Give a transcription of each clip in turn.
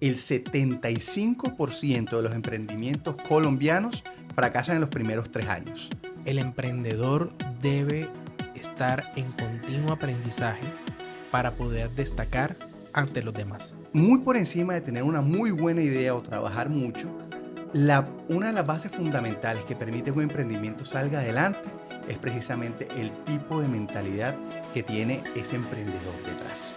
el 75% de los emprendimientos colombianos fracasan en los primeros 3 años. El emprendedor debe estar en continuo aprendizaje para poder destacar ante los demás. Muy por encima de tener una muy buena idea o trabajar mucho, una de las bases fundamentales que permite que un emprendimiento salga adelante es precisamente el tipo de mentalidad que tiene ese emprendedor detrás.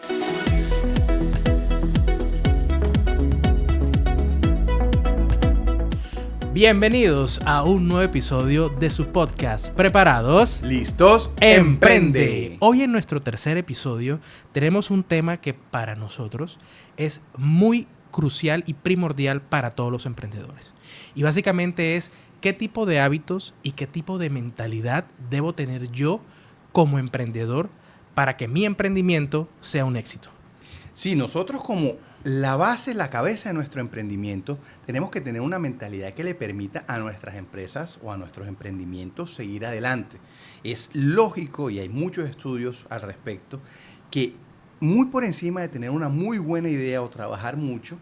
Bienvenidos a un nuevo episodio de su podcast. ¿Preparados? ¿Listos? ¡Emprende! Hoy en nuestro tercer episodio tenemos un tema que para nosotros es muy crucial y primordial para todos los emprendedores. Y básicamente es qué tipo de hábitos y qué tipo de mentalidad debo tener yo como emprendedor para que mi emprendimiento sea un éxito. Sí, nosotros como la base, la cabeza de nuestro emprendimiento, tenemos que tener una mentalidad que le permita a nuestras empresas o a nuestros emprendimientos seguir adelante. Es lógico, y hay muchos estudios al respecto, que muy por encima de tener una muy buena idea o trabajar mucho,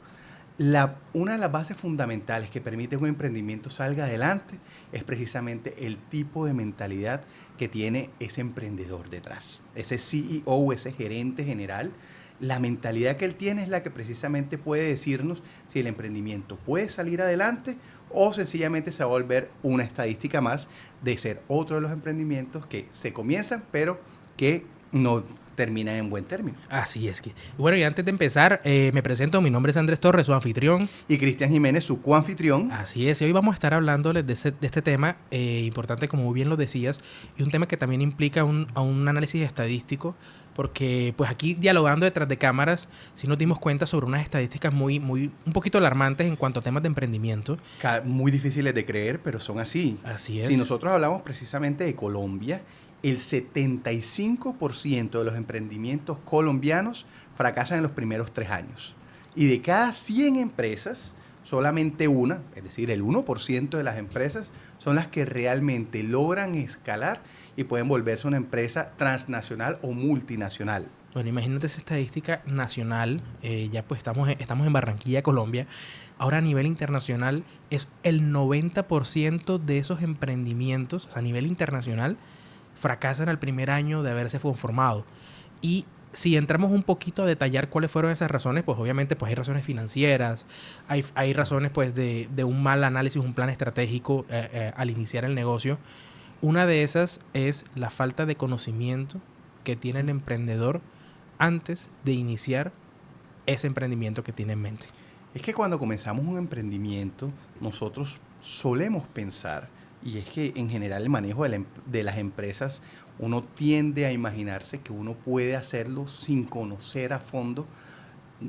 una de las bases fundamentales que permite que un emprendimiento salga adelante es precisamente el tipo de mentalidad que tiene ese emprendedor detrás, ese CEO, ese gerente general. La mentalidad que él tiene es la que precisamente puede decirnos si el emprendimiento puede salir adelante o sencillamente se va a volver una estadística más de ser otro de los emprendimientos que se comienzan pero que no terminan en buen término. Así es que. Bueno, y antes de empezar, me presento. Mi nombre es Andrés Torres, su anfitrión. Y Cristian Jiménez, su coanfitrión. Así es. Y hoy vamos a estar hablándoles de este tema importante, como muy bien lo decías, y un tema que también implica a un análisis estadístico, porque pues aquí dialogando detrás de cámaras sí nos dimos cuenta sobre unas estadísticas un poquito alarmantes en cuanto a temas de emprendimiento. Muy difíciles de creer, pero son así. Así es. Si nosotros hablamos precisamente de Colombia, el 75% de los emprendimientos colombianos fracasan en los primeros 3 años. Y de cada 100 empresas, solamente una, es decir, el 1% de las empresas, son las que realmente logran escalar y pueden volverse una empresa transnacional o multinacional. Bueno, imagínate esa estadística nacional, ya pues estamos en Barranquilla, Colombia. Ahora a nivel internacional es el 90% de esos emprendimientos a nivel internacional fracasan al primer año de haberse conformado. Y si entramos un poquito a detallar cuáles fueron esas razones, pues obviamente pues hay razones financieras, hay razones pues de un mal análisis, un plan estratégico al iniciar el negocio. Una de esas es la falta de conocimiento que tiene el emprendedor antes de iniciar ese emprendimiento que tiene en mente. Es que cuando comenzamos un emprendimiento, nosotros solemos pensar, y es que en general el manejo de las empresas, uno tiende a imaginarse que uno puede hacerlo sin conocer a fondo,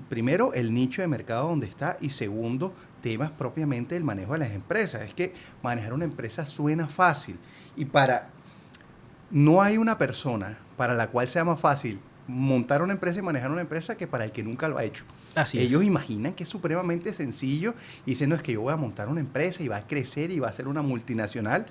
primero, el nicho de mercado donde está, y segundo, temas propiamente del manejo de las empresas. Es que manejar una empresa suena fácil, y no hay una persona para la cual sea más fácil montar una empresa y manejar una empresa que para el que nunca lo ha hecho. Así es. Ellos imaginan que es supremamente sencillo y dicen, no, es que yo voy a montar una empresa y va a crecer y va a ser una multinacional.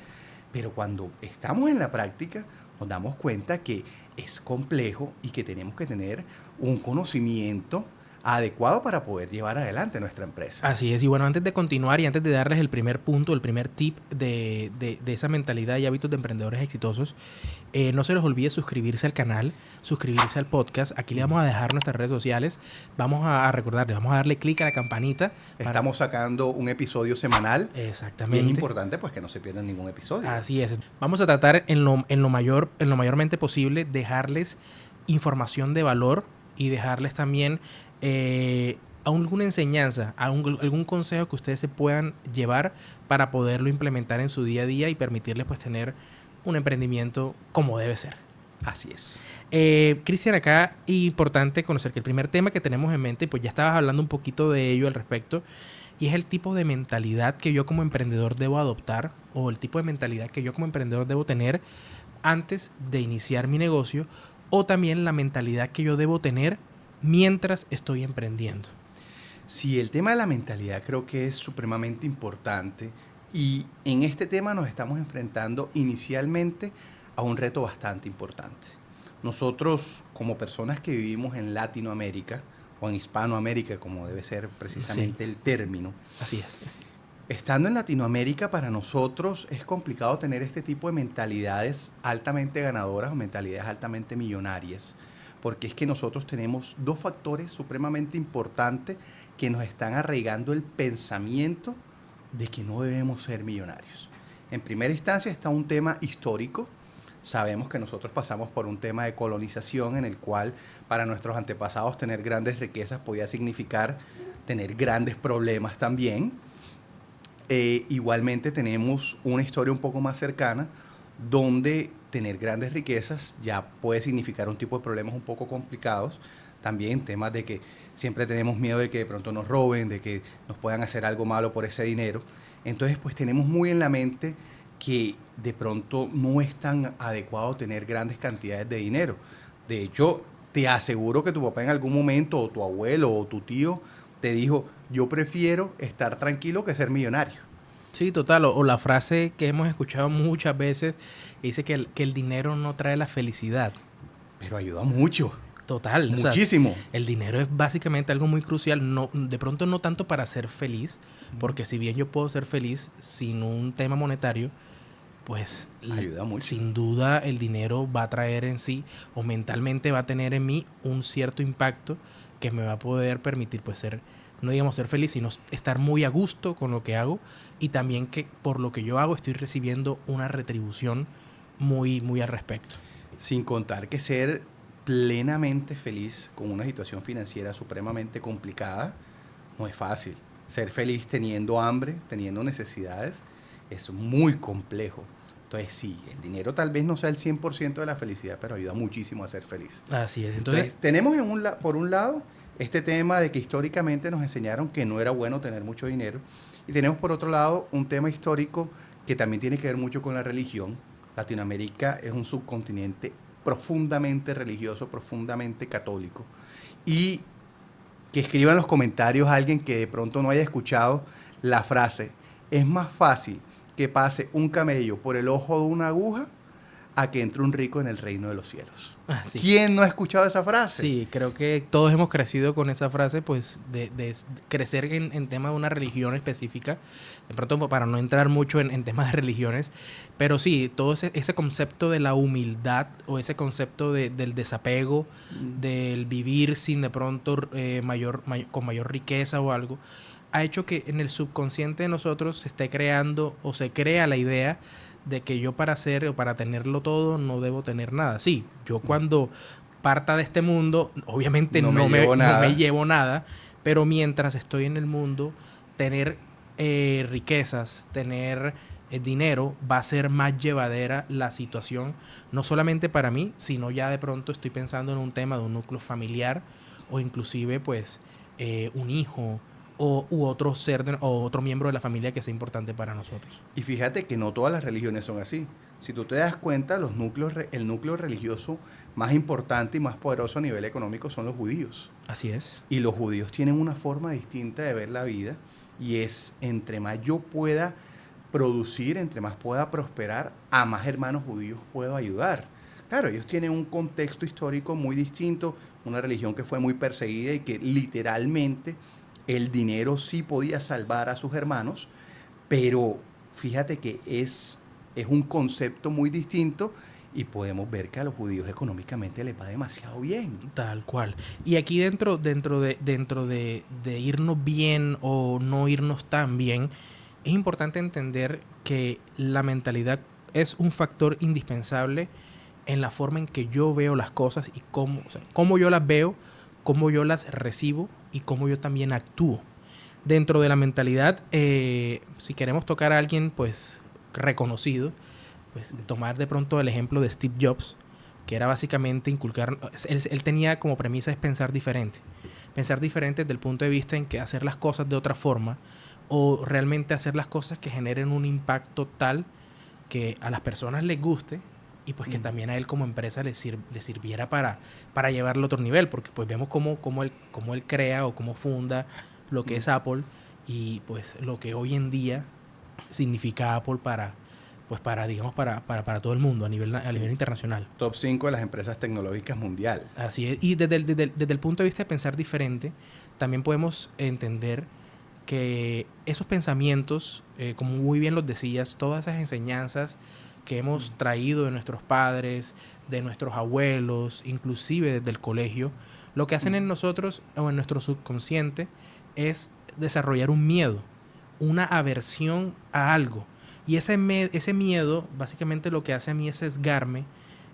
Pero cuando estamos en la práctica nos damos cuenta que es complejo y que tenemos que tener un conocimiento adecuado para poder llevar adelante nuestra empresa. Así es. Y bueno, antes de continuar y antes de darles el primer punto, el primer tip de esa mentalidad y hábitos de emprendedores exitosos, no se les olvide suscribirse al canal, suscribirse al podcast. Aquí le vamos a dejar nuestras redes sociales. Vamos a recordarles, vamos a darle clic a la campanita. Estamos sacando un episodio semanal. Exactamente. Y es importante pues que no se pierdan ningún episodio. Así es. Vamos a tratar en lo mayormente posible dejarles información de valor y dejarles también alguna enseñanza, algún consejo que ustedes se puedan llevar para poderlo implementar en su día a día y permitirles pues tener un emprendimiento como debe ser. Así es. Cristian, acá importante conocer que el primer tema que tenemos en mente, pues ya estabas hablando un poquito de ello al respecto, y es el tipo de mentalidad que yo como emprendedor debo adoptar, o el tipo de mentalidad que yo como emprendedor debo tener antes de iniciar mi negocio, o también la mentalidad que yo debo tener mientras estoy emprendiendo. Sí, el tema de la mentalidad creo que es supremamente importante, y en este tema nos estamos enfrentando inicialmente a un reto bastante importante. Nosotros, como personas que vivimos en Latinoamérica, o en Hispanoamérica, como debe ser precisamente el término. Así es. Estando en Latinoamérica, para nosotros es complicado tener este tipo de mentalidades altamente ganadoras o mentalidades altamente millonarias, porque es que nosotros tenemos dos factores supremamente importantes que nos están arraigando el pensamiento de que no debemos ser millonarios. En primera instancia está un tema histórico. Sabemos que nosotros pasamos por un tema de colonización en el cual para nuestros antepasados tener grandes riquezas podía significar tener grandes problemas también. Igualmente tenemos una historia un poco más cercana donde tener grandes riquezas ya puede significar un tipo de problemas un poco complicados. También temas de que siempre tenemos miedo de que de pronto nos roben, de que nos puedan hacer algo malo por ese dinero. Entonces, pues tenemos muy en la mente que de pronto no es tan adecuado tener grandes cantidades de dinero. De hecho, te aseguro que tu papá en algún momento, o tu abuelo, o tu tío, te dijo, yo prefiero estar tranquilo que ser millonario. Sí, total. O la frase que hemos escuchado muchas veces que dice que el dinero no trae la felicidad. Pero ayuda mucho. Total. Muchísimo. O sea, el dinero es básicamente algo muy crucial. No, de pronto no tanto para ser feliz, porque si bien yo puedo ser feliz sin un tema monetario, pues ayuda mucho. Sin duda el dinero va a traer en sí o mentalmente va a tener en mí un cierto impacto que me va a poder permitir pues ser, no digamos ser feliz, sino estar muy a gusto con lo que hago y también que por lo que yo hago estoy recibiendo una retribución muy, muy al respecto. Sin contar que ser plenamente feliz con una situación financiera supremamente complicada no es fácil. Ser feliz teniendo hambre, teniendo necesidades, es muy complejo. Entonces sí, el dinero tal vez no sea el 100% de la felicidad, pero ayuda muchísimo a ser feliz. Así es. Entonces tenemos por un lado este tema de que históricamente nos enseñaron que no era bueno tener mucho dinero, y tenemos por otro lado un tema histórico que también tiene que ver mucho con la religión. Latinoamérica es un subcontinente profundamente religioso, profundamente católico, y que escriba en los comentarios a alguien que de pronto no haya escuchado la frase, es más fácil que pase un camello por el ojo de una aguja a que entre un rico en el reino de los cielos. Sí. ¿Quién no ha escuchado esa frase? Sí, creo que todos hemos crecido con esa frase, pues de crecer en tema de una religión específica, de pronto para no entrar mucho en temas de religiones, pero sí, todo ese concepto de la humildad o ese concepto del desapego, del vivir sin de pronto con mayor riqueza o algo, ha hecho que en el subconsciente de nosotros se esté creando o se crea la idea de que yo para hacer o para tenerlo todo no debo tener nada. Sí, yo cuando parta de este mundo, obviamente no me llevo nada, pero mientras estoy en el mundo, tener riquezas, tener dinero, va a ser más llevadera la situación, no solamente para mí, sino ya de pronto estoy pensando en un tema de un núcleo familiar o inclusive pues un hijo, u otro ser o otro miembro de la familia que sea importante para nosotros. Y fíjate que no todas las religiones son así. Si tú te das cuenta, el núcleo religioso más importante y más poderoso a nivel económico son los judíos. Así es. Y los judíos tienen una forma distinta de ver la vida, y es entre más yo pueda producir, entre más pueda prosperar, a más hermanos judíos puedo ayudar. Claro, ellos tienen un contexto histórico muy distinto, una religión que fue muy perseguida y que literalmente el dinero sí podía salvar a sus hermanos, pero fíjate que es un concepto muy distinto, y podemos ver que a los judíos económicamente les va demasiado bien. Tal cual. Y aquí dentro de irnos bien o no irnos tan bien, es importante entender que la mentalidad es un factor indispensable en la forma en que yo veo las cosas y cómo yo las veo, cómo yo las recibo y cómo yo también actúo. Dentro de la mentalidad, si queremos tocar a alguien pues reconocido, pues tomar de pronto el ejemplo de Steve Jobs, que era básicamente inculcar, él tenía como premisa es pensar diferente desde el punto de vista en que hacer las cosas de otra forma o realmente hacer las cosas que generen un impacto tal que a las personas les guste y pues que también a él como empresa le sirviera para llevarlo a otro nivel, porque pues vemos cómo él crea o cómo funda lo que es Apple y pues lo que hoy en día significa Apple para pues para, digamos, para todo el mundo a nivel internacional. Top 5 de las empresas tecnológicas mundial. Así es. Y desde el punto de vista de pensar diferente, también podemos entender que esos pensamientos, como muy bien los decías, todas esas enseñanzas que hemos traído de nuestros padres, de nuestros abuelos, inclusive desde el colegio, lo que hacen en nosotros o en nuestro subconsciente es desarrollar un miedo, una aversión a algo. Y ese miedo, básicamente lo que hace a mí es sesgarme,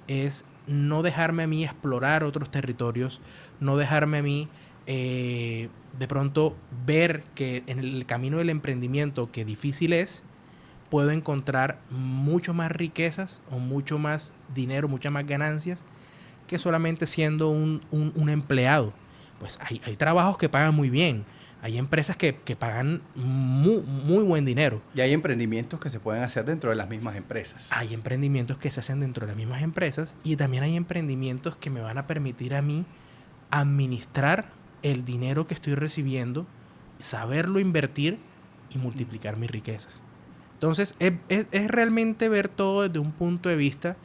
es no dejarme a mí explorar otros territorios, no dejarme a mí de pronto ver que en el camino del emprendimiento, que difícil es, puedo encontrar mucho más riquezas o mucho más dinero, muchas más ganancias que solamente siendo un empleado. Pues hay trabajos que pagan muy bien. Hay empresas que pagan muy buen dinero. Y hay emprendimientos que se pueden hacer dentro de las mismas empresas. Hay emprendimientos que se hacen dentro de las mismas empresas y también hay emprendimientos que me van a permitir a mí administrar el dinero que estoy recibiendo, saberlo invertir y multiplicar mis riquezas. Entonces, es realmente ver todo desde un punto de vista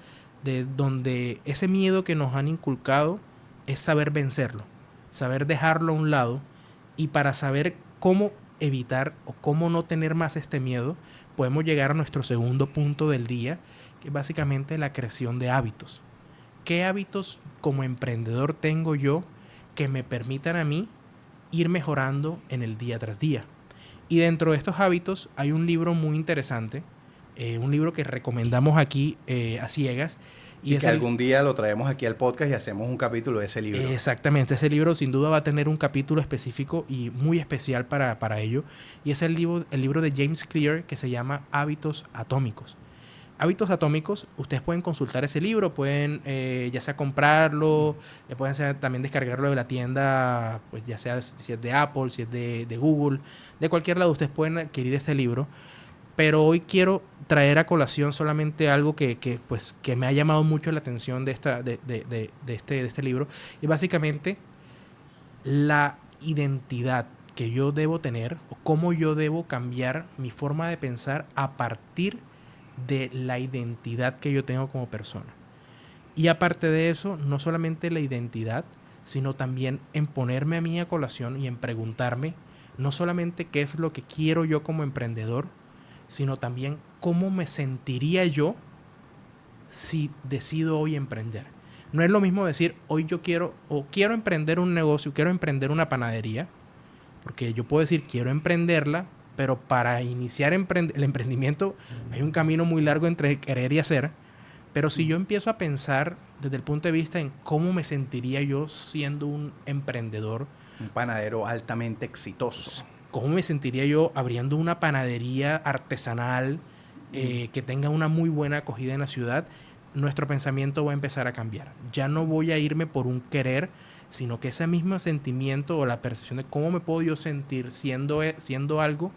de donde ese miedo que nos han inculcado es saber vencerlo, saber dejarlo a un lado. Y para saber cómo evitar o cómo no tener más este miedo, podemos llegar a nuestro segundo punto del día, que es básicamente la creación de hábitos. ¿Qué hábitos como emprendedor tengo yo que me permitan a mí ir mejorando en el día tras día? Y dentro de estos hábitos hay un libro muy interesante, un libro que recomendamos aquí a ciegas. Y que algún día lo traemos aquí al podcast y hacemos un capítulo de ese libro. Exactamente, ese libro sin duda va a tener un capítulo específico y muy especial para ello. Y es el libro de James Clear que se llama Hábitos Atómicos. Hábitos Atómicos, ustedes pueden consultar ese libro, pueden ya sea comprarlo, pueden también descargarlo de la tienda, pues ya sea si es de Apple, si es de Google, de cualquier lado ustedes pueden adquirir este libro. Pero hoy quiero traer a colación solamente algo que me ha llamado mucho la atención de este libro. Y básicamente la identidad que yo debo tener o cómo yo debo cambiar mi forma de pensar a partir de la identidad que yo tengo como persona. Y aparte de eso, no solamente la identidad, sino también en ponerme a mí a colación y en preguntarme no solamente qué es lo que quiero yo como emprendedor, sino también cómo me sentiría yo si decido hoy emprender. No es lo mismo decir, hoy yo quiero emprender un negocio, quiero emprender una panadería, porque yo puedo decir, quiero emprenderla, pero para iniciar el emprendimiento hay un camino muy largo entre querer y hacer. Pero si yo empiezo a pensar desde el punto de vista en cómo me sentiría yo siendo un emprendedor, un panadero altamente exitoso, ¿cómo me sentiría yo abriendo una panadería artesanal que tenga una muy buena acogida en la ciudad? Nuestro pensamiento va a empezar a cambiar. Ya no voy a irme por un querer, sino que ese mismo sentimiento o la percepción de cómo me puedo yo sentir siendo algo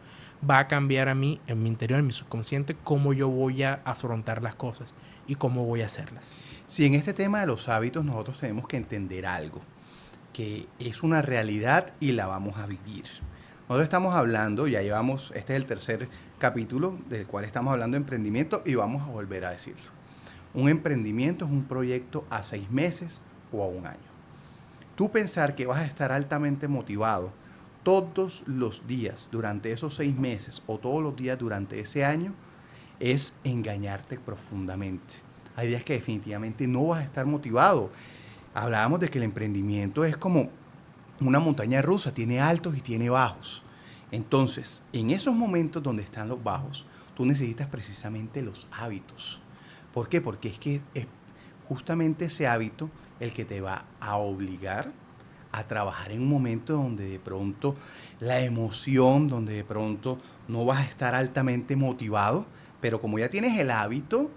va a cambiar a mí, en mi interior, en mi subconsciente, cómo yo voy a afrontar las cosas y cómo voy a hacerlas. Sí, en este tema de los hábitos nosotros tenemos que entender algo, que es una realidad y la vamos a vivir. Nosotros estamos hablando, ya llevamos, este es el tercer capítulo del cual estamos hablando de emprendimiento y vamos a volver a decirlo. Un emprendimiento es un proyecto a 6 meses o a 1 año. Tú pensar que vas a estar altamente motivado todos los días durante esos 6 meses o todos los días durante ese año es engañarte profundamente. Hay días que definitivamente no vas a estar motivado. Hablábamos de que el emprendimiento es como una montaña rusa, tiene altos y tiene bajos. Entonces, en esos momentos donde están los bajos, tú necesitas precisamente los hábitos. ¿Por qué? Porque es que es justamente ese hábito el que te va a obligar a trabajar en un momento donde de pronto la emoción, donde de pronto no vas a estar altamente motivado, pero como ya tienes el hábito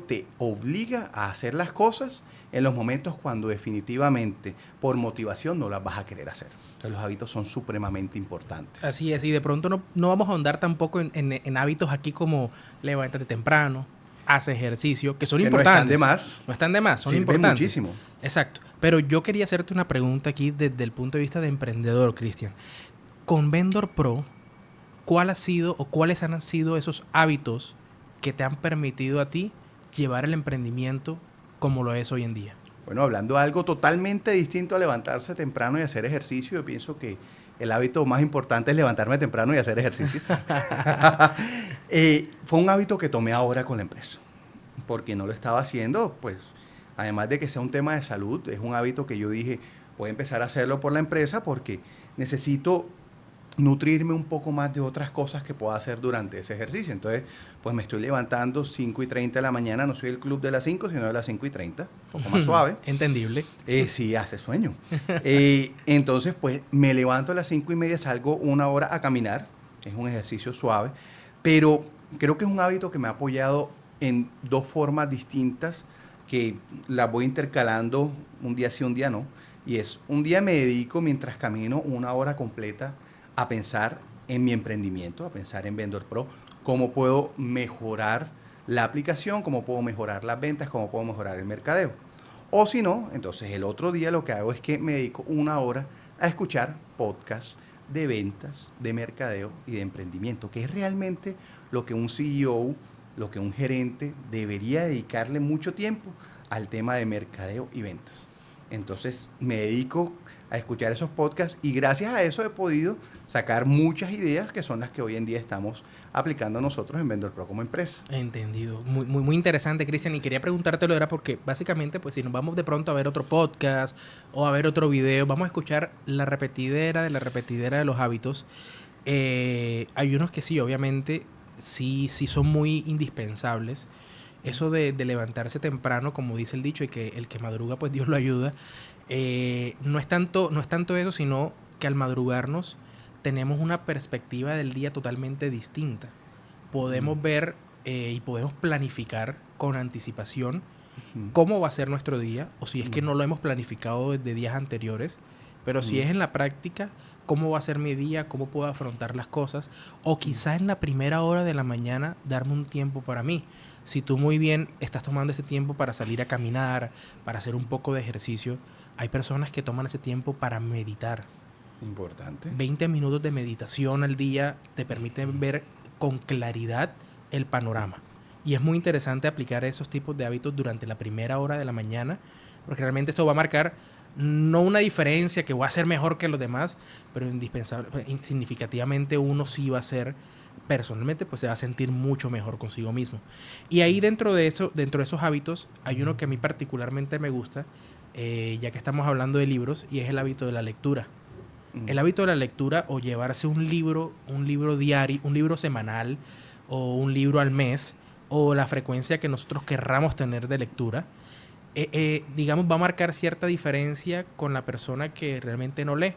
te obliga a hacer las cosas en los momentos cuando definitivamente por motivación no las vas a querer hacer. Entonces los hábitos son supremamente importantes. Así es, y de pronto no vamos a ahondar tampoco en hábitos aquí como levántate temprano, haz ejercicio, que son importantes. No están de más. No están de más, son Sirven importantes. Muchísimo. Exacto. Pero yo quería hacerte una pregunta aquí desde el punto de vista de emprendedor, Cristian. Con Vendor Pro, ¿cuál ha sido o cuáles han sido esos hábitos que te han permitido a ti llevar el emprendimiento como lo es hoy en día? Bueno, hablando de algo totalmente distinto a levantarse temprano y hacer ejercicio, yo pienso que el hábito más importante es levantarme temprano y hacer ejercicio. Fue un hábito que tomé ahora con la empresa, porque no lo estaba haciendo, pues, además de que sea un tema de salud, es un hábito que yo dije, voy a empezar a hacerlo por la empresa porque necesito nutrirme un poco más de otras cosas que pueda hacer durante ese ejercicio. Entonces, pues me estoy levantando 5:30 de la mañana, no soy el club de las 5, sino de las 5:30, un poco más suave. Entendible. Sí, hace sueño. Entonces, pues me levanto a las 5:30, salgo 1 hora a caminar, es un ejercicio suave, pero creo que es un hábito que me ha apoyado en dos formas distintas que las voy intercalando un día sí, un día no. Y es, un día me dedico mientras camino 1 hora completa a pensar en mi emprendimiento, a pensar en Vendor Pro, cómo puedo mejorar la aplicación, cómo puedo mejorar las ventas, cómo puedo mejorar el mercadeo. O si no, entonces el otro día lo que hago es que me dedico 1 hora a escuchar podcasts de ventas, de mercadeo y de emprendimiento, que es realmente lo que un CEO, lo que un gerente debería dedicarle mucho tiempo al tema de mercadeo y ventas. Entonces me dedico a escuchar esos podcasts y gracias a eso he podido sacar muchas ideas que son las que hoy en día estamos aplicando nosotros en Vendor Pro como empresa. Entendido. Muy interesante, Cristian. Y quería preguntártelo, era porque básicamente, pues si nos vamos de pronto a ver otro podcast o a ver otro video, vamos a escuchar la repetidera de los hábitos. Hay unos que sí, obviamente, sí son muy indispensables. Eso de levantarse temprano, como dice el dicho, y que el que madruga, pues Dios lo ayuda. No es tanto eso, sino que al madrugarnos tenemos una perspectiva del día totalmente distinta. Podemos ver y podemos planificar con anticipación cómo va a ser nuestro día, o si es que no lo hemos planificado desde días anteriores, pero si es en la práctica, cómo va a ser mi día, cómo puedo afrontar las cosas, o quizá en la primera hora de la mañana darme un tiempo para mí. Si tú muy bien estás tomando ese tiempo para salir a caminar, para hacer un poco de ejercicio, hay personas que toman ese tiempo para meditar. Importante. 20 minutos de meditación al día te permiten ver con claridad el panorama. Y es muy interesante aplicar esos tipos de hábitos durante la primera hora de la mañana, porque realmente esto va a marcar no una diferencia que va a ser mejor que los demás, pero significativamente uno sí va a ser, personalmente, pues se va a sentir mucho mejor consigo mismo. Y ahí dentro de esos hábitos, hay uno que a mí particularmente me gusta, ya que estamos hablando de libros, y es el hábito de la lectura. El hábito de la lectura, o llevarse un libro diario, un libro semanal, o un libro al mes, o la frecuencia que nosotros querramos tener de lectura, digamos, va a marcar cierta diferencia con la persona que realmente no lee.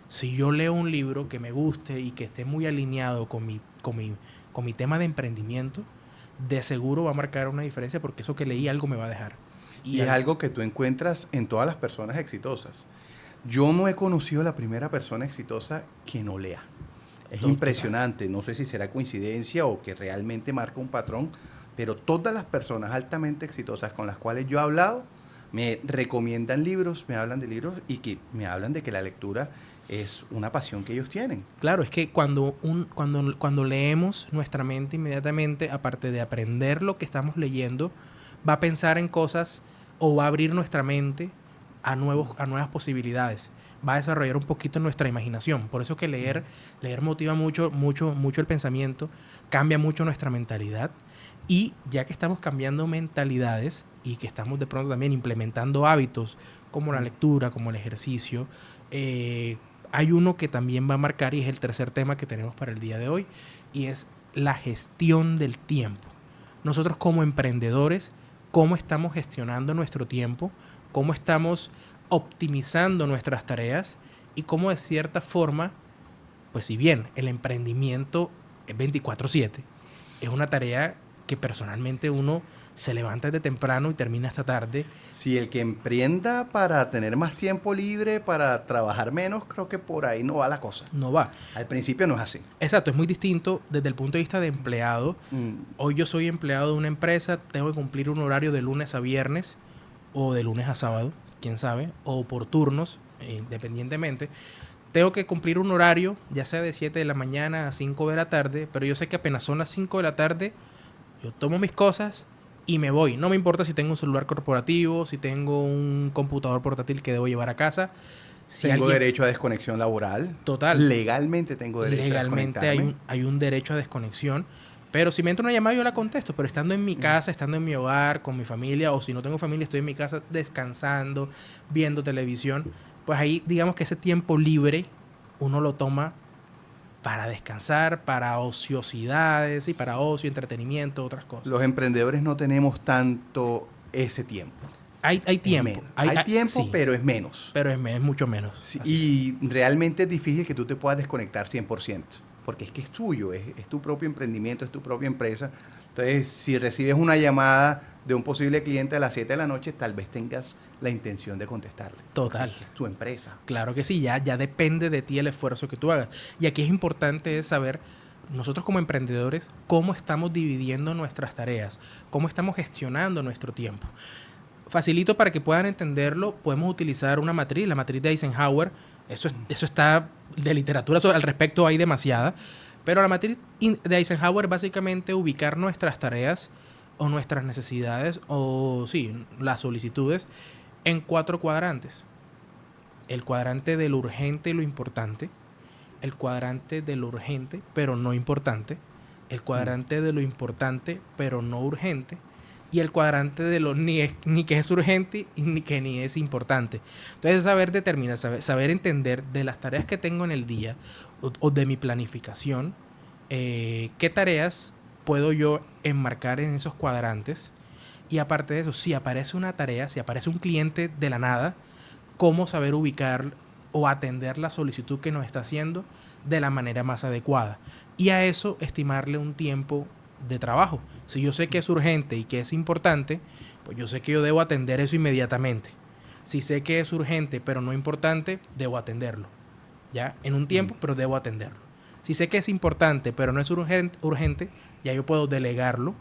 Si yo leo un libro que me guste y que esté muy alineado con mi tema de emprendimiento, de seguro va a marcar una diferencia, porque eso que leí algo me va a dejar. Y es algo que tú encuentras en todas las personas exitosas. Yo no he conocido a la primera persona exitosa que no lea. Es impresionante. No sé si será coincidencia o que realmente marca un patrón, pero todas las personas altamente exitosas con las cuales yo he hablado me recomiendan libros, me hablan de libros y que me hablan de que la lectura es una pasión que ellos tienen. Claro, es que cuando leemos, nuestra mente inmediatamente, aparte de aprender lo que estamos leyendo, va a pensar en cosas o va a abrir nuestra mente a nuevas posibilidades. Va a desarrollar un poquito nuestra imaginación. Por eso que leer motiva mucho el pensamiento, cambia mucho nuestra mentalidad. Y ya que estamos cambiando mentalidades y que estamos de pronto también implementando hábitos como la lectura, como el ejercicio, hay uno que también va a marcar, y es el tercer tema que tenemos para el día de hoy, y es la gestión del tiempo. Nosotros como emprendedores, ¿cómo estamos gestionando nuestro tiempo? ¿Cómo estamos optimizando nuestras tareas? Y cómo de cierta forma, pues si bien el emprendimiento es 24/7, es una tarea que personalmente uno se levanta desde temprano y termina hasta tarde. Si el que emprenda para tener más tiempo libre, para trabajar menos, creo que por ahí no va la cosa. No va. Al principio no es así. Exacto, es muy distinto desde el punto de vista de empleado. Hoy yo soy empleado de una empresa, tengo que cumplir un horario de lunes a viernes o de lunes a sábado, quién sabe, o por turnos, independientemente. Tengo que cumplir un horario, ya sea de 7 de la mañana a 5 de la tarde, pero yo sé que apenas son las 5 de la tarde, Yo tomo mis cosas y me voy. No me importa si tengo un celular corporativo, si tengo un computador portátil que debo llevar a casa. Si Tengo alguien... derecho a desconexión laboral. Total. Legalmente tengo derecho a Legalmente desconectarme. hay un derecho a desconexión. Pero si me entra una llamada, yo la contesto. Pero estando en mi casa, estando en mi hogar, con mi familia, o si no tengo familia, estoy en mi casa descansando, viendo televisión, pues ahí digamos que ese tiempo libre uno lo toma para descansar, para ociosidades y para ocio, entretenimiento, otras cosas. Los emprendedores no tenemos tanto ese tiempo. Hay Es tiempo. menos. Hay tiempo, sí, pero es menos. pero es mucho menos. Sí, Así. y realmente es difícil que tú te puedas desconectar 100%, porque es que es tuyo, es tu propio emprendimiento, es tu propia empresa. Entonces, si recibes una llamada de un posible cliente a las 7 de la noche, tal vez tengas la intención de contestarle. Total. Porque es tu empresa. Claro que sí, ya depende de ti el esfuerzo que tú hagas. Y aquí es importante saber, nosotros como emprendedores, cómo estamos dividiendo nuestras tareas, cómo estamos gestionando nuestro tiempo. Facilito para que puedan entenderlo, podemos utilizar una matriz, la matriz de Eisenhower. Eso está de literatura al respecto, hay demasiada. Pero la matriz de Eisenhower básicamente ubicar nuestras tareas o nuestras necesidades o sí, las solicitudes en 4 cuadrantes. El cuadrante de lo urgente y lo importante, el cuadrante de lo urgente pero no importante, el cuadrante de lo importante pero no urgente y el cuadrante de lo ni que es urgente ni que ni es importante. Entonces saber determinar, saber entender de las tareas que tengo en el día o de mi planificación, qué tareas puedo yo enmarcar en esos cuadrantes. Y aparte de eso, si aparece una tarea, si aparece un cliente de la nada, cómo saber ubicar o atender la solicitud que nos está haciendo de la manera más adecuada. Y a eso estimarle un tiempo de trabajo. Si yo sé que es urgente y que es importante, pues yo sé que yo debo atender eso inmediatamente. Si sé que es urgente pero no importante, debo atenderlo. ¿Ya? En un tiempo, pero debo atenderlo. Si sé que es importante pero no es urgente, ya yo puedo delegarlo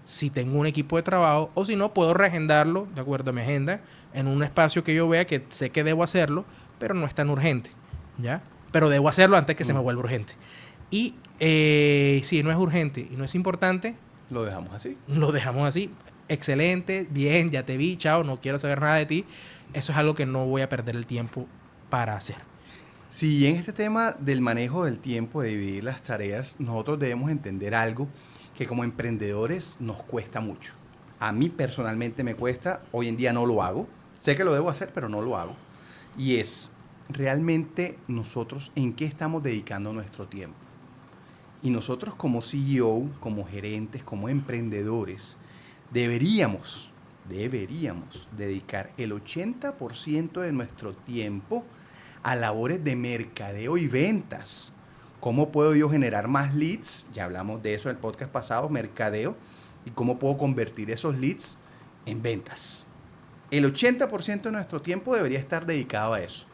si tengo un equipo de trabajo, o si no, puedo reagendarlo, de acuerdo a mi agenda, en un espacio que yo vea que sé que debo hacerlo, pero no es tan urgente, ¿ya? Pero debo hacerlo antes que se me vuelva urgente. Y si no es urgente y no es importante, Lo dejamos así. lo dejamos así. Excelente, bien, ya te vi, chao, no quiero saber nada de ti. Eso es algo que no voy a perder el tiempo para hacer. Sí, en este tema del manejo del tiempo, de dividir las tareas, nosotros debemos entender algo que como emprendedores nos cuesta mucho. A mí personalmente me cuesta, hoy en día no lo hago. Sé que lo debo hacer, pero no lo hago. Y es realmente nosotros en qué estamos dedicando nuestro tiempo. Y nosotros como CEO, como gerentes, como emprendedores, deberíamos dedicar el 80% de nuestro tiempo a labores de mercadeo y ventas. ¿Cómo puedo yo generar más leads? Ya hablamos de eso en el podcast pasado, mercadeo. ¿Y cómo puedo convertir esos leads en ventas? El 80% de nuestro tiempo debería estar dedicado a eso.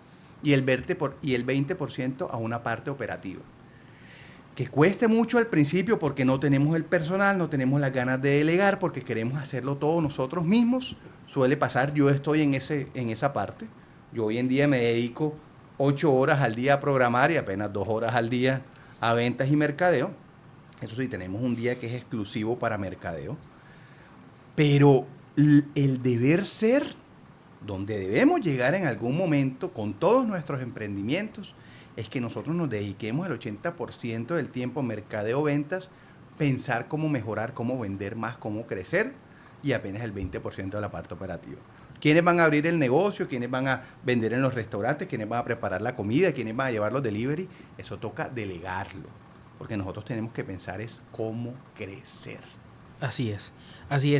Y el 20% a una parte operativa. Que cueste mucho al principio porque no tenemos el personal, no tenemos las ganas de delegar, porque queremos hacerlo todo nosotros mismos. Suele pasar, yo estoy en esa parte. Yo hoy en día me dedico 8 horas al día a programar y apenas 2 horas al día a ventas y mercadeo. Eso sí, tenemos un día que es exclusivo para mercadeo. Pero el deber ser, donde debemos llegar en algún momento con todos nuestros emprendimientos, es que nosotros nos dediquemos el 80% del tiempo a mercadeo, ventas, pensar cómo mejorar, cómo vender más, cómo crecer, y apenas el 20% de la parte operativa. ¿Quiénes van a abrir el negocio? ¿Quiénes van a vender en los restaurantes? ¿Quiénes van a preparar la comida? ¿Quiénes van a llevar los delivery? Eso toca delegarlo, porque nosotros tenemos que pensar es cómo crecer. Así es.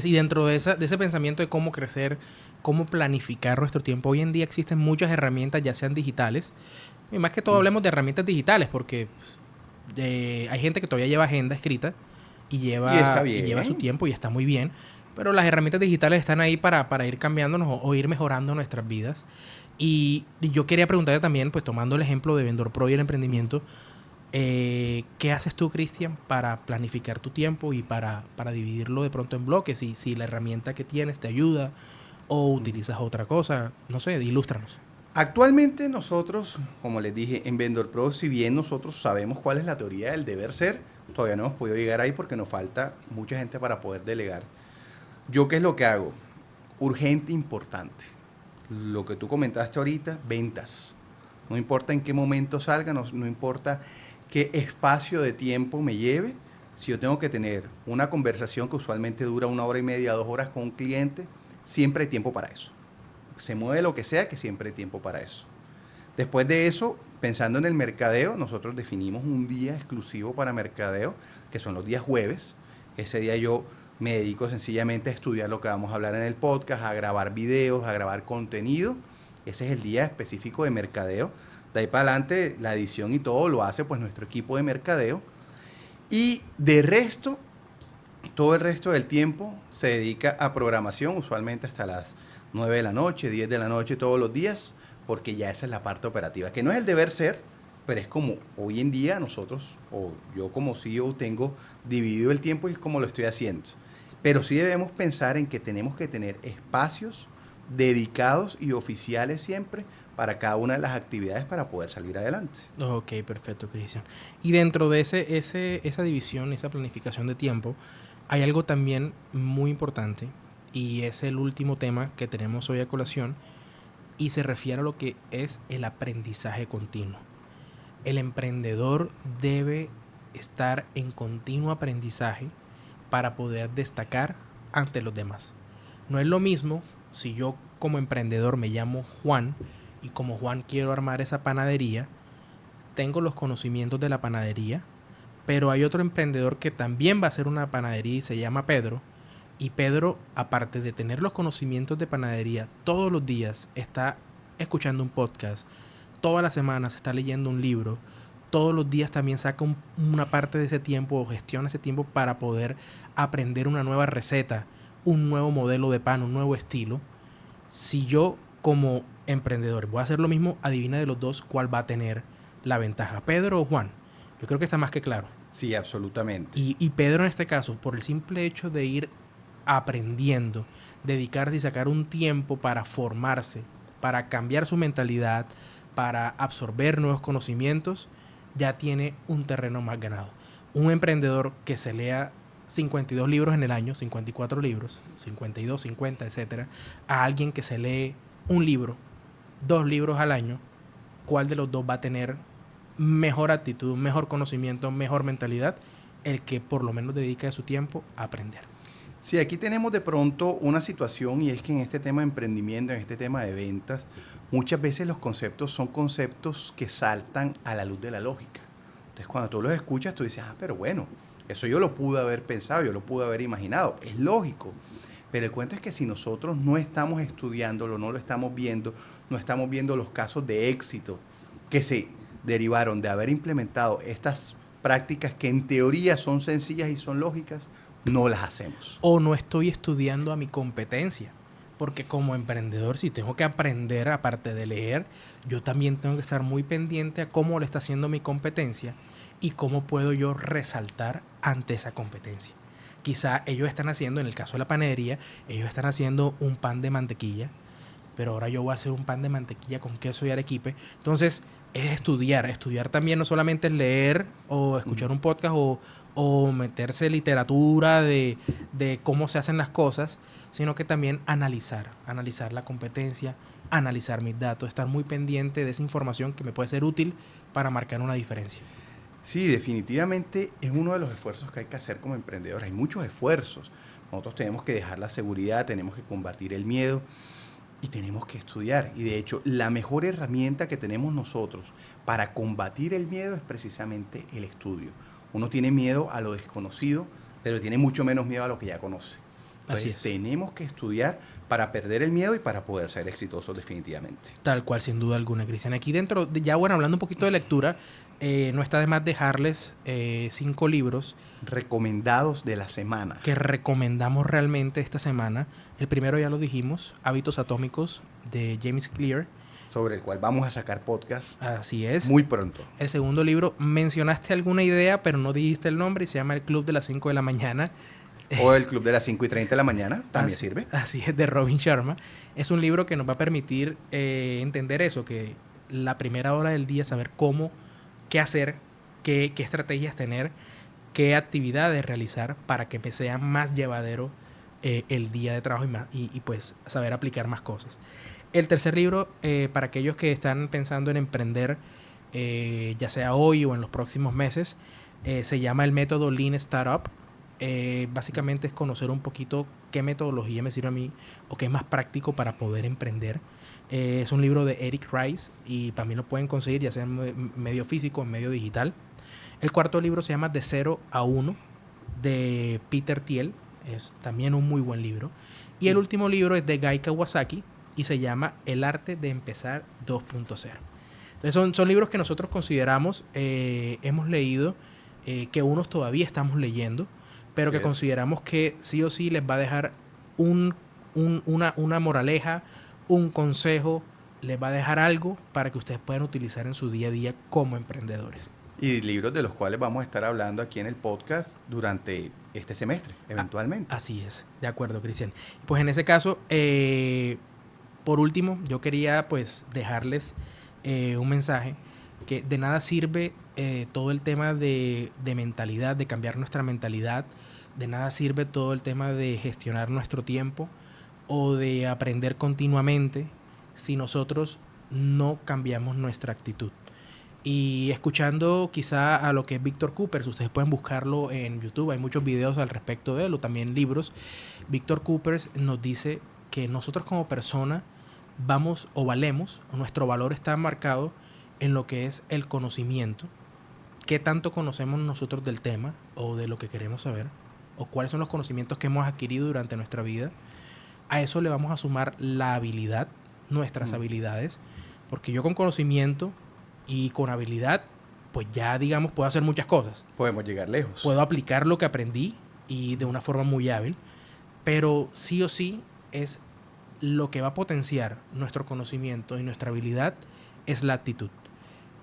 Y dentro de ese pensamiento de cómo crecer, cómo planificar nuestro tiempo, hoy en día existen muchas herramientas, ya sean digitales, y más que todo hablemos de herramientas digitales, porque hay gente que todavía lleva agenda escrita y lleva su tiempo y está muy bien, pero las herramientas digitales están ahí para ir cambiándonos o ir mejorando nuestras vidas. Y yo quería preguntarte también, pues tomando el ejemplo de Vendor Pro y el emprendimiento, ¿qué haces tú, Cristian, para planificar tu tiempo y para dividirlo de pronto en bloques? Si la herramienta que tienes te ayuda o utilizas otra cosa, no sé, ilústranos. Actualmente nosotros, como les dije, en Vendor Pro, si bien nosotros sabemos cuál es la teoría del deber ser, Todavía no hemos podido llegar ahí porque nos falta mucha gente para poder delegar. ¿Yo qué es lo que hago? Urgente, importante. Lo que tú comentaste ahorita, ventas. No importa en qué momento salga, no importa qué espacio de tiempo me lleve. Si yo tengo que tener una conversación que usualmente dura 1 hora y media, 2 horas con un cliente, siempre hay tiempo para eso. Se mueve lo que sea, que siempre hay tiempo para eso. Después de eso, pensando en el mercadeo, nosotros definimos un día exclusivo para mercadeo, que son los días jueves. Ese día yo me dedico sencillamente a estudiar lo que vamos a hablar en el podcast, a grabar videos, a grabar contenido. Ese es el día específico de mercadeo. De ahí para adelante, la edición y todo lo hace pues nuestro equipo de mercadeo. Y de resto, todo el resto del tiempo se dedica a programación, usualmente hasta las 9 de la noche, 10 de la noche todos los días, porque ya esa es la parte operativa, que no es el deber ser, pero es como hoy en día nosotros, o yo como CEO, tengo dividido el tiempo y es como lo estoy haciendo. Pero sí debemos pensar en que tenemos que tener espacios dedicados y oficiales siempre para cada una de las actividades para poder salir adelante. Ok, perfecto, Cristian. Y dentro de esa división, esa planificación de tiempo, hay algo también muy importante y es el último tema que tenemos hoy a colación y se refiere a lo que es el aprendizaje continuo. El emprendedor debe estar en continuo aprendizaje para poder destacar ante los demás. No es lo mismo si yo como emprendedor me llamo Juan y como Juan quiero armar esa panadería, tengo los conocimientos de la panadería, pero hay otro emprendedor que también va a hacer una panadería y se llama Pedro. Y Pedro, aparte de tener los conocimientos de panadería, todos los días está escuchando un podcast, todas las semanas está leyendo un libro, todos los días también saca una parte de ese tiempo o gestiona ese tiempo para poder aprender una nueva receta, un nuevo modelo de pan, un nuevo estilo. Si yo como emprendedor voy a hacer lo mismo, adivina de los dos cuál va a tener la ventaja, Pedro o Juan. Yo creo que está más que claro. Sí, absolutamente. Y Pedro en este caso, por el simple hecho de ir aprendiendo, dedicarse y sacar un tiempo para formarse, para cambiar su mentalidad, para absorber nuevos conocimientos, ya tiene un terreno más ganado. Un emprendedor que se lea 52 libros en el año, 54 libros, 52, 50, etcétera, a alguien que se lee un libro, 2 libros al año, ¿cuál de los dos va a tener mejor actitud, mejor conocimiento, mejor mentalidad? El que por lo menos dedica su tiempo a aprender. Sí, aquí tenemos de pronto una situación y es que en este tema de emprendimiento, en este tema de ventas, muchas veces los conceptos son conceptos que saltan a la luz de la lógica. Entonces, cuando tú los escuchas, tú dices, pero bueno, eso yo lo pude haber pensado, yo lo pude haber imaginado, es lógico. Pero el cuento es que si nosotros no estamos estudiándolo, no lo estamos viendo, no estamos viendo los casos de éxito que se derivaron de haber implementado estas prácticas que en teoría son sencillas y son lógicas, no las hacemos. O no estoy estudiando a mi competencia. Porque como emprendedor, si tengo que aprender, aparte de leer, yo también tengo que estar muy pendiente a cómo lo está haciendo mi competencia y cómo puedo yo resaltar ante esa competencia. Quizá ellos están haciendo, en el caso de la panadería, ellos están haciendo un pan de mantequilla, pero ahora yo voy a hacer un pan de mantequilla con queso y arequipe. Entonces, es estudiar. Estudiar también no solamente es leer o escuchar un podcast o meterse en literatura de cómo se hacen las cosas, sino que también analizar la competencia, analizar mis datos, estar muy pendiente de esa información que me puede ser útil para marcar una diferencia. Sí, definitivamente es uno de los esfuerzos que hay que hacer como emprendedores. Hay muchos esfuerzos. Nosotros tenemos que dejar la seguridad, tenemos que combatir el miedo y tenemos que estudiar. Y de hecho, la mejor herramienta que tenemos nosotros para combatir el miedo es precisamente el estudio. Uno tiene miedo a lo desconocido, pero tiene mucho menos miedo a lo que ya conoce. Entonces, tenemos que estudiar para perder el miedo y para poder ser exitosos definitivamente. Tal cual, sin duda alguna, Cristian. Aquí dentro, ya bueno, hablando un poquito de lectura, no está de más dejarles 5 libros recomendados de la semana. Que recomendamos realmente esta semana. El primero ya lo dijimos, Hábitos Atómicos, de James Clear. Sobre el cual vamos a sacar podcast. Así es. Muy pronto. El segundo libro, mencionaste alguna idea, pero no dijiste el nombre y se llama El Club de las 5 de la mañana. O El Club de las 5:30 de la mañana, también sirve. Así es, de Robin Sharma. Es un libro que nos va a permitir entender eso, que la primera hora del día, saber cómo, qué hacer, qué estrategias tener qué actividades realizar para que sea más llevadero el día de trabajo y pues saber aplicar más cosas. El tercer libro, para aquellos que están pensando en emprender, ya sea hoy o en los próximos meses, se llama el método Lean Startup. Básicamente es conocer un poquito qué metodología me sirve a mí o qué es más práctico para poder emprender. Es un libro de Eric Rice y también lo pueden conseguir ya sea en medio físico o en medio digital. El cuarto libro se llama De 0 a 1 de Peter Thiel. Es también un muy buen libro. Y el último libro es de Guy Kawasaki y se llama El arte de empezar 2.0. Entonces son libros que nosotros consideramos, hemos leído, que unos todavía estamos leyendo, pero que consideramos que sí o sí les va a dejar una moraleja, un consejo, les va a dejar algo para que ustedes puedan utilizar en su día a día como emprendedores. Y libros de los cuales vamos a estar hablando aquí en el podcast durante este semestre, eventualmente. Así es, de acuerdo, Cristian. Pues en ese caso, por último, yo quería pues dejarles un mensaje que de nada sirve todo el tema de mentalidad, de cambiar nuestra mentalidad, de nada sirve todo el tema de gestionar nuestro tiempo o de aprender continuamente si nosotros no cambiamos nuestra actitud. Y escuchando quizá a lo que es Víctor Coopers, ustedes pueden buscarlo en YouTube, hay muchos videos al respecto de él o también libros. Víctor Coopers nos dice que nosotros como persona vamos o valemos, o nuestro valor está marcado en lo que es el conocimiento. ¿Qué tanto conocemos nosotros del tema o de lo que queremos saber? ¿O cuáles son los conocimientos que hemos adquirido durante nuestra vida? A eso le vamos a sumar la habilidad, nuestras habilidades, porque yo con conocimiento y con habilidad, pues ya digamos puedo hacer muchas cosas. Podemos llegar lejos. Puedo aplicar lo que aprendí y de una forma muy hábil, pero sí o sí es lo que va a potenciar nuestro conocimiento y nuestra habilidad es la actitud.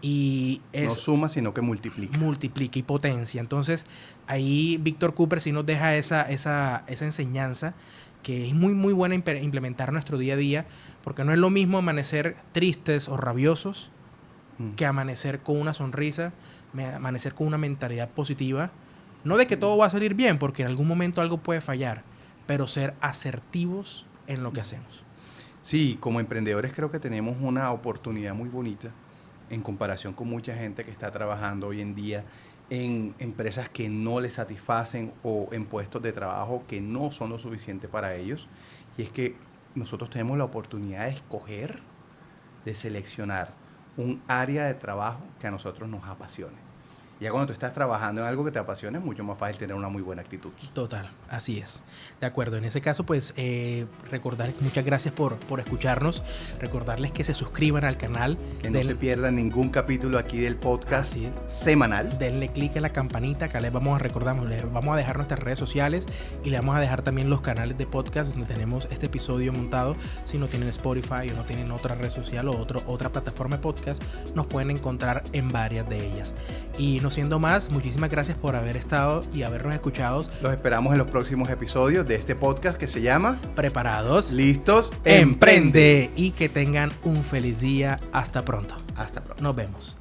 Y es no suma, sino que multiplica. Multiplica y potencia. Entonces, ahí Víctor Cooper sí nos deja esa enseñanza que es muy, muy buena implementar en nuestro día a día, porque no es lo mismo amanecer tristes o rabiosos que amanecer con una sonrisa, amanecer con una mentalidad positiva. No de que todo va a salir bien, porque en algún momento algo puede fallar, pero ser asertivos en lo que hacemos. Sí, como emprendedores creo que tenemos una oportunidad muy bonita en comparación con mucha gente que está trabajando hoy en día en empresas que no les satisfacen o en puestos de trabajo que no son lo suficiente para ellos. Y es que nosotros tenemos la oportunidad de escoger, de seleccionar un área de trabajo que a nosotros nos apasione. Ya cuando tú estás trabajando en algo que te apasiona es mucho más fácil tener una muy buena actitud. Total, así es. De acuerdo, en ese caso pues recordarles muchas gracias por escucharnos, recordarles que se suscriban al canal. Que no se pierdan ningún capítulo aquí del podcast semanal. Denle click en la campanita, acá les vamos a dejar nuestras redes sociales y le vamos a dejar también los canales de podcast donde tenemos este episodio montado. Si no tienen Spotify o no tienen otra red social o otra plataforma de podcast, nos pueden encontrar en varias de ellas. Y no siendo más, muchísimas gracias por haber estado y habernos escuchado. Los esperamos en los próximos episodios de este podcast que se llama Preparados, Listos, Emprende. Y que tengan un feliz día. Hasta pronto. Hasta pronto. Nos vemos.